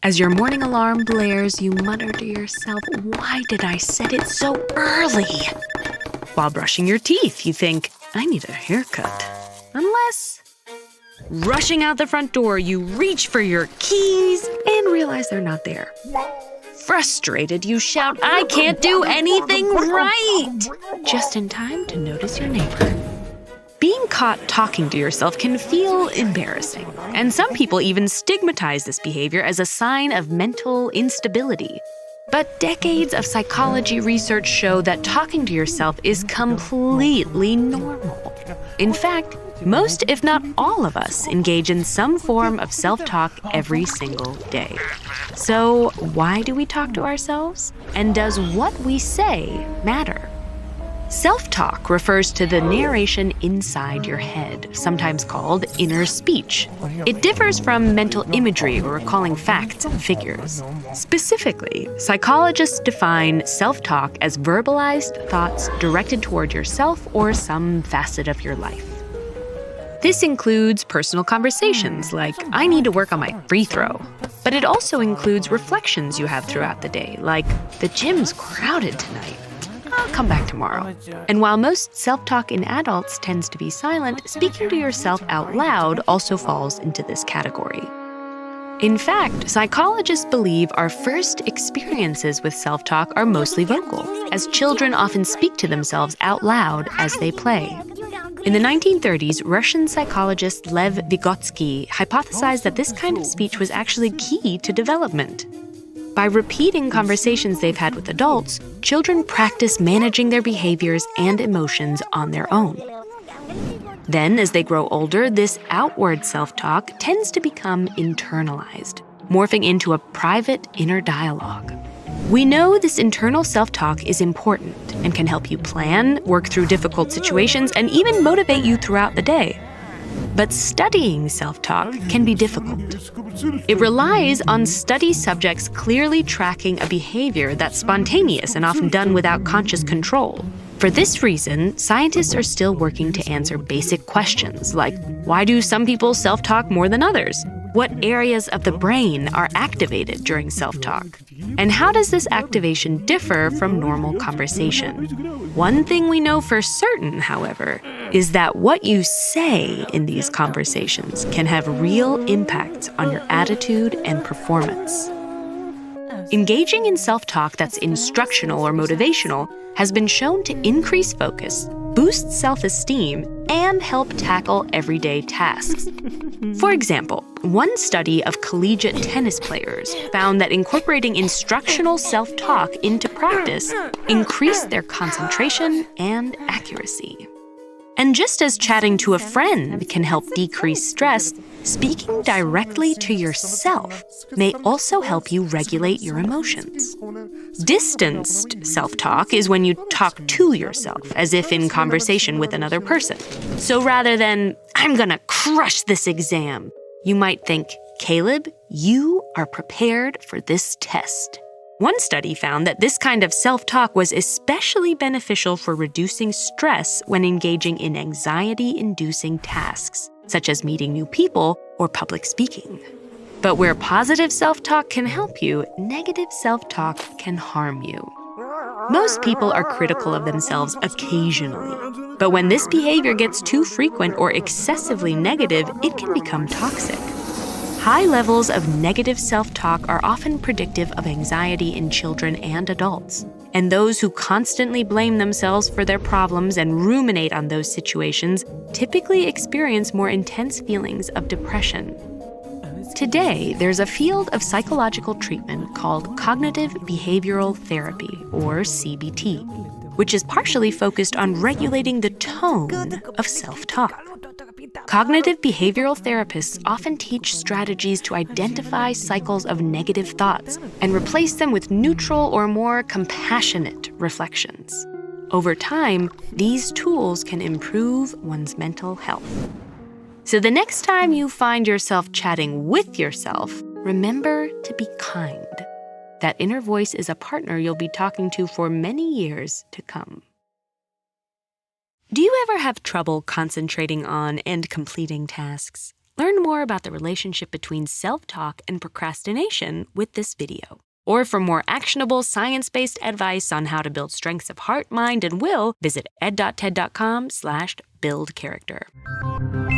As your morning alarm blares, you mutter to yourself, "Why did I set it so early?" While brushing your teeth, you think, "I need a haircut." Unless, rushing out the front door, you reach for your keys and realize they're not there. Frustrated, you shout, "I can't do anything right!" just in time to notice your neighbor. Being caught talking to yourself can feel embarrassing, and some people even stigmatize this behavior as a sign of mental instability. But decades of psychology research show that talking to yourself is completely normal. In fact, most, if not all of us, engage in some form of self-talk every single day. So, why do we talk to ourselves? And does what we say matter? Self-talk refers to the narration inside your head, sometimes called inner speech. It differs from mental imagery or recalling facts and figures. Specifically, psychologists define self-talk as verbalized thoughts directed toward yourself or some facet of your life. This includes personal conversations like, "I need to work on my free throw." But it also includes reflections you have throughout the day, like, "The gym's crowded tonight. I'll come back tomorrow." And while most self-talk in adults tends to be silent, speaking to yourself out loud also falls into this category. In fact, psychologists believe our first experiences with self-talk are mostly vocal, as children often speak to themselves out loud as they play. In the 1930s, Russian psychologist Lev Vygotsky hypothesized that this kind of speech was actually key to development. By repeating conversations they've had with adults, children practice managing their behaviors and emotions on their own. Then, as they grow older, this outward self-talk tends to become internalized, morphing into a private inner dialogue. We know this internal self-talk is important and can help you plan, work through difficult situations, and even motivate you throughout the day. But studying self-talk can be difficult. It relies on study subjects clearly tracking a behavior that's spontaneous and often done without conscious control. For this reason, scientists are still working to answer basic questions like, why do some people self-talk more than others? What areas of the brain are activated during self-talk? And how does this activation differ from normal conversation? One thing we know for certain, however, is that what you say in these conversations can have real impacts on your attitude and performance. Engaging in self-talk that's instructional or motivational has been shown to increase focus, boost self-esteem, and help tackle everyday tasks. For example, one study of collegiate tennis players found that incorporating instructional self-talk into practice increased their concentration and accuracy. And just as chatting to a friend can help decrease stress, speaking directly to yourself may also help you regulate your emotions. Distanced self-talk is when you talk to yourself, as if in conversation with another person. So rather than, "I'm gonna crush this exam," you might think, "Caleb, you are prepared for this test." One study found that this kind of self-talk was especially beneficial for reducing stress when engaging in anxiety-inducing tasks, such as meeting new people or public speaking. But where positive self-talk can help you, negative self-talk can harm you. Most people are critical of themselves occasionally, but when this behavior gets too frequent or excessively negative, it can become toxic. High levels of negative self-talk are often predictive of anxiety in children and adults. And those who constantly blame themselves for their problems and ruminate on those situations typically experience more intense feelings of depression. Today, there's a field of psychological treatment called cognitive behavioral therapy, or CBT, which is partially focused on regulating the tone of self-talk. Cognitive behavioral therapists often teach strategies to identify cycles of negative thoughts and replace them with neutral or more compassionate reflections. Over time, these tools can improve one's mental health. So the next time you find yourself chatting with yourself, remember to be kind. That inner voice is a partner you'll be talking to for many years to come. Do you ever have trouble concentrating on and completing tasks? Learn more about the relationship between self-talk and procrastination with this video. Or for more actionable, science-based advice on how to build strengths of heart, mind, and will, visit ed.ted.com/buildcharacter.